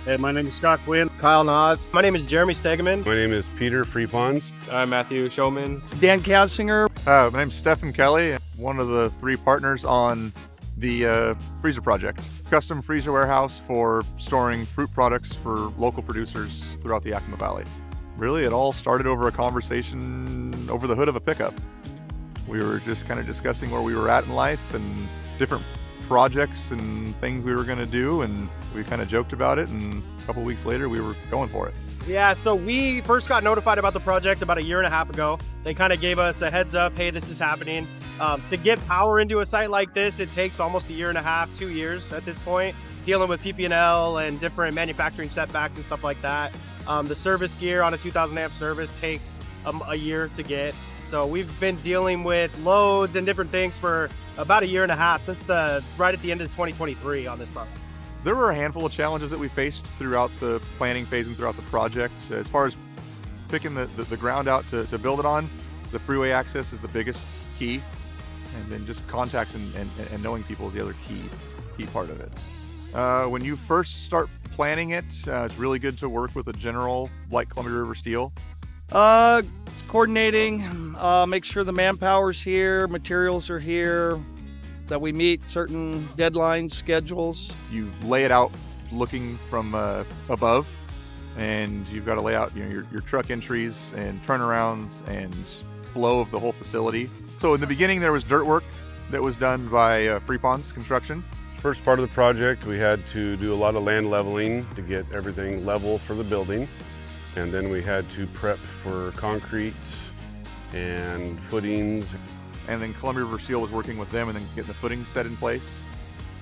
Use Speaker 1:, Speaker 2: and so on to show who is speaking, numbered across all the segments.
Speaker 1: Hey, my name is Scott Quinn.
Speaker 2: Kyle Nas. My name is Jeremy Stegeman.
Speaker 3: My name is Peter Freepons.
Speaker 4: I'm Matthew Showman.
Speaker 5: Dan Kassinger.
Speaker 6: My name's Stephen Kelly, one of the 3 partners on the freezer project. Custom freezer warehouse for storing fruit products for local producers throughout the Yakima Valley. Really, it all started over a conversation over the hood of a pickup. We were just kind of discussing where we were at in life and different projects and things we were going to do, and we kind of joked about it, and a couple weeks later we were going for it.
Speaker 2: Yeah, so we first got notified about the project about 1.5 years ago. They kind of gave us a heads up, hey, this is happening. To get power into a site like this, it takes almost 1.5 years, 2 years at this point, dealing with PP&L and different manufacturing setbacks and stuff like that. The service gear on a 2,000 amp service takes a year to get. So we've been dealing with loads and different things for about 1.5 years since right at the end of 2023 on this project.
Speaker 6: There were a handful of challenges that we faced throughout the planning phase and throughout the project. As far as picking the ground out to build it on, the freeway access is the biggest key, and then just contacts and knowing people is the other key part of it. When you first start planning it, it's really good to work with a general like Columbia River Steel.
Speaker 5: Coordinating, make sure the manpower's here, materials are here, that we meet certain deadlines, schedules.
Speaker 6: You lay it out looking from above, and you've got to lay out your truck entries and turnarounds and flow of the whole facility. So in the beginning there was dirt work that was done by Freepons Construction.
Speaker 3: First part of the project, we had to do a lot of land leveling to get everything level for the building. And then we had to prep for concrete and footings.
Speaker 6: And then Columbia River Steel was working with them and then getting the footings set in place.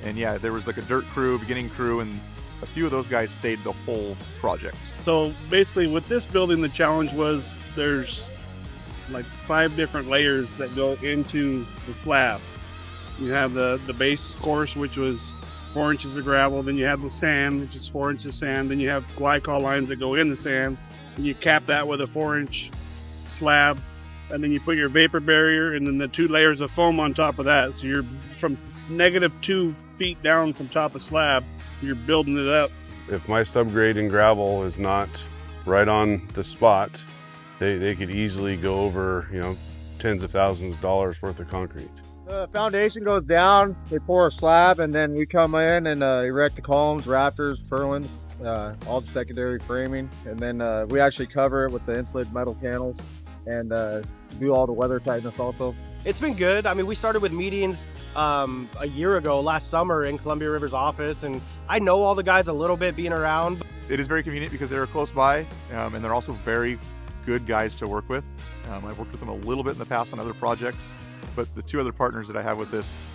Speaker 6: And yeah, there was like a dirt crew, beginning crew, and a few of those guys stayed the whole project.
Speaker 1: So basically with this building, the challenge was there's like 5 different layers that go into the slab. You have the base course, which was 4 inches of gravel. Then you have the sand, which is 4 inches of sand. Then you have glycol lines that go in the sand. And you cap that with a 4-inch slab. And then you put your vapor barrier and then the 2 layers of foam on top of that. So you're from -2 feet down from top of slab, you're building it up.
Speaker 3: If my subgrade in gravel is not right on the spot, they could easily go over, tens of thousands of dollars worth of concrete.
Speaker 2: The foundation goes down, they pour a slab, and then we come in and erect the columns, rafters, purlins, all the secondary framing. And then we actually cover it with the insulated metal panels and do all the weather tightness also. It's been good. I mean, we started with meetings a year ago, last summer, in Columbia River's office, and I know all the guys a little bit being around.
Speaker 6: It is very convenient because they're close by, and they're also very good guys to work with. I've worked with them a little bit in the past on other projects, but the 2 other partners that I have with this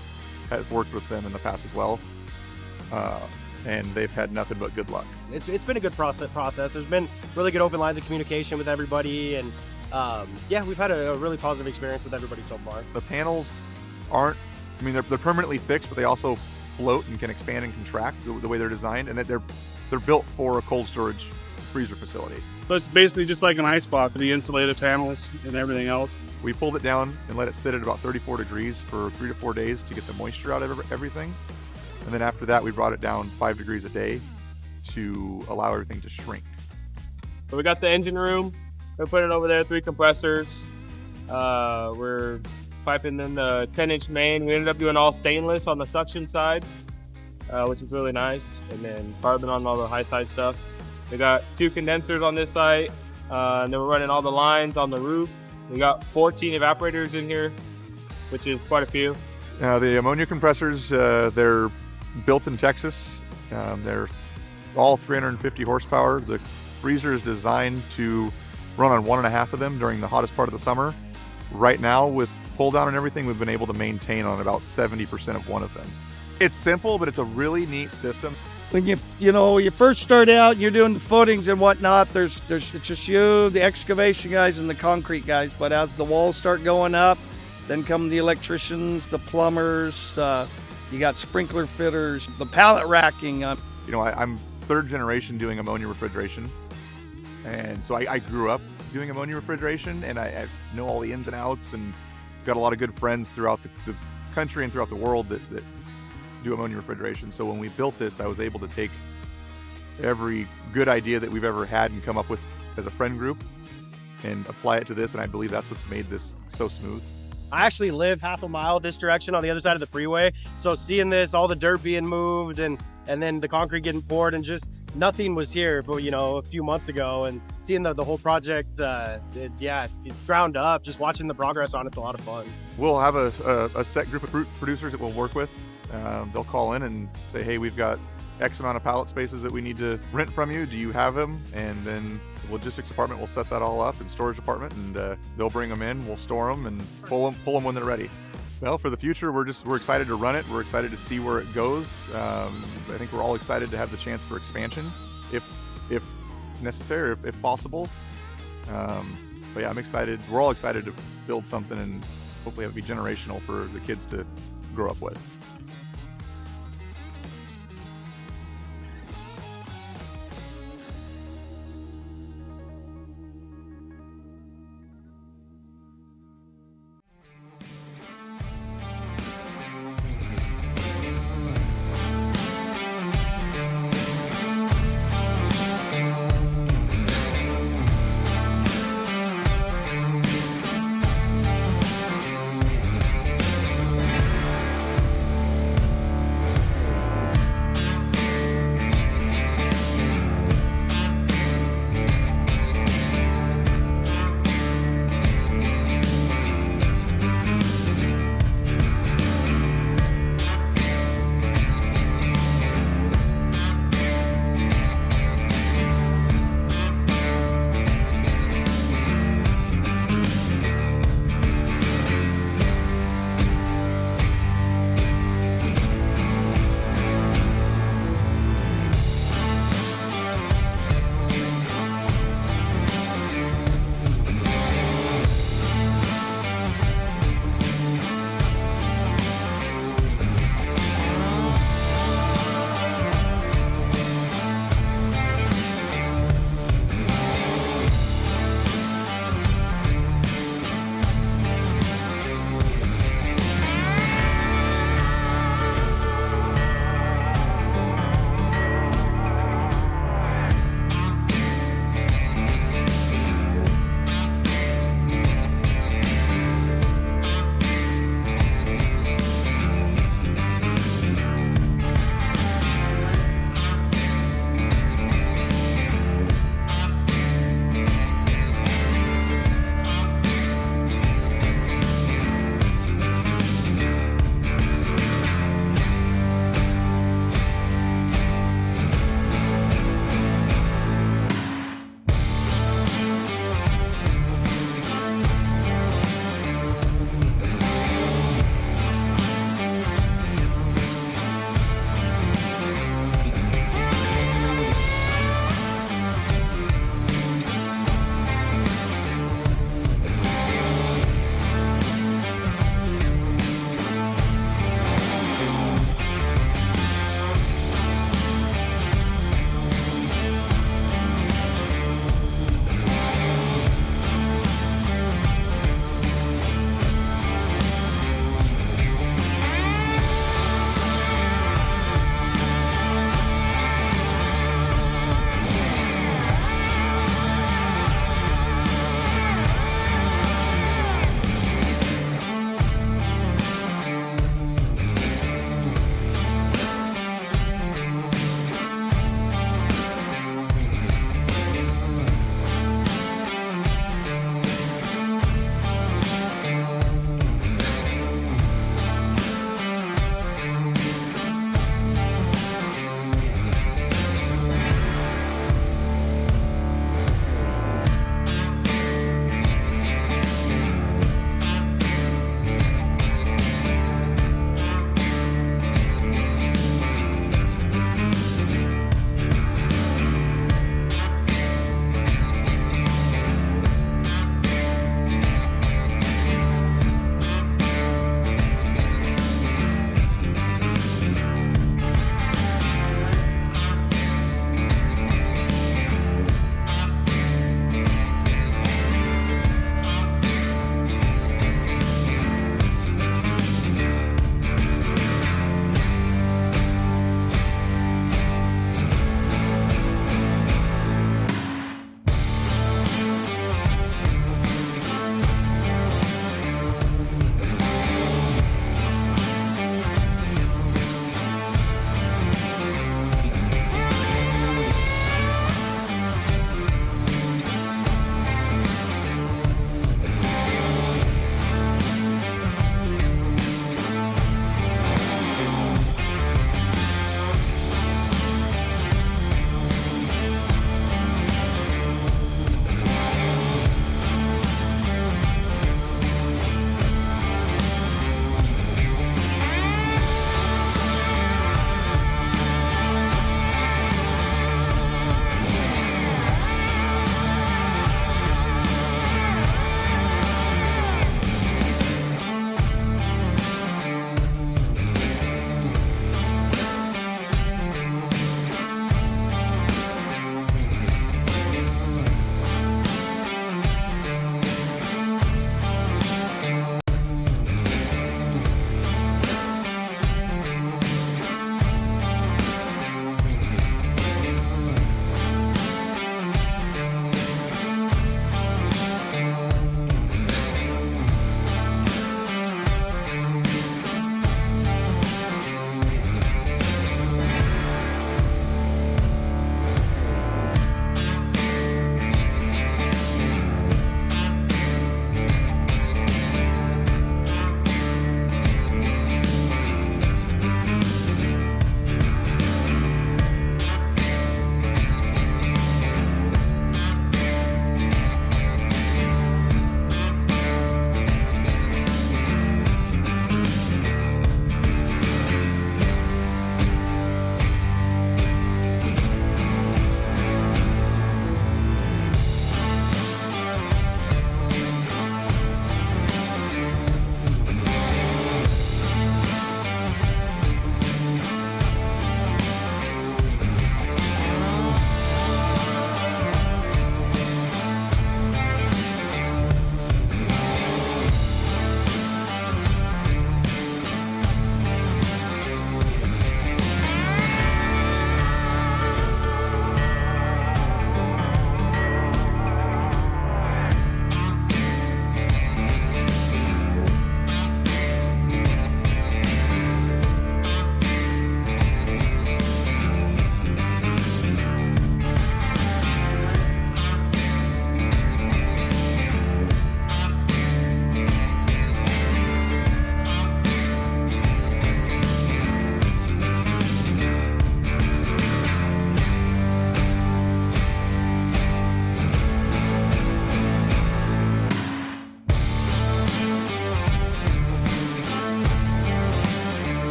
Speaker 6: have worked with them in the past as well, and they've had nothing but good luck. It's been a good process. There's been really good open lines of communication with everybody, and yeah, we've had a really positive experience with everybody so far. The panels they're permanently fixed, but they also float and can expand and contract the way they're designed, and that they're built for a cold storage freezer facility.
Speaker 1: So it's basically just like an ice box, the insulated panels and everything else.
Speaker 6: We pulled it down and let it sit at about 34 degrees for 3 to 4 days to get the moisture out of everything. And then after that, we brought it down 5 degrees a day to allow everything to shrink.
Speaker 4: So we got the engine room. We put it over there, 3 compressors. We're piping in the 10-inch main. We ended up doing all stainless on the suction side, which is really nice. And then carbon on all the high side stuff. We got 2 condensers on this site. And then we're running all the lines on the roof. We got 14 evaporators in here, which is quite a few.
Speaker 6: The ammonia compressors, they're built in Texas. They're all 350 horsepower. The freezer is designed to run on 1.5 of them during the hottest part of the summer. Right now, with pull down and everything, we've been able to maintain on about 70% of one of them. It's simple, but it's a really neat system.
Speaker 5: When you first start out, you're doing the footings and whatnot, it's just you, the excavation guys, and the concrete guys. But as the walls start going up, then come the electricians, the plumbers, you got sprinkler fitters, the pallet racking.
Speaker 6: I'm 3rd generation doing ammonia refrigeration. And so I grew up doing ammonia refrigeration, and I know all the ins and outs, and got a lot of good friends throughout the country and throughout the world that do ammonia refrigeration. So when we built this, I was able to take every good idea that we've ever had and come up with as a friend group and apply it to this, and I believe that's what's made this so smooth.
Speaker 2: I actually live half a mile this direction on the other side of the freeway. So seeing this, all the dirt being moved and then the concrete getting poured, and just nothing was here, but a few months ago, and seeing the whole project, it's ground up, just watching the progress on it's a lot of fun.
Speaker 6: We'll have a set group of producers that we'll work with. They'll call in and say, hey, we've got X amount of pallet spaces that we need to rent from you. Do you have them? And then the logistics department will set that all up, and storage department, and they'll bring them in. We'll store them and pull them when they're ready. Well, for the future, we're excited to run it. We're excited to see where it goes. I think we're all excited to have the chance for expansion, if necessary, or if possible. But yeah, I'm excited. We're all excited to build something and hopefully have it be generational for the kids to grow up with.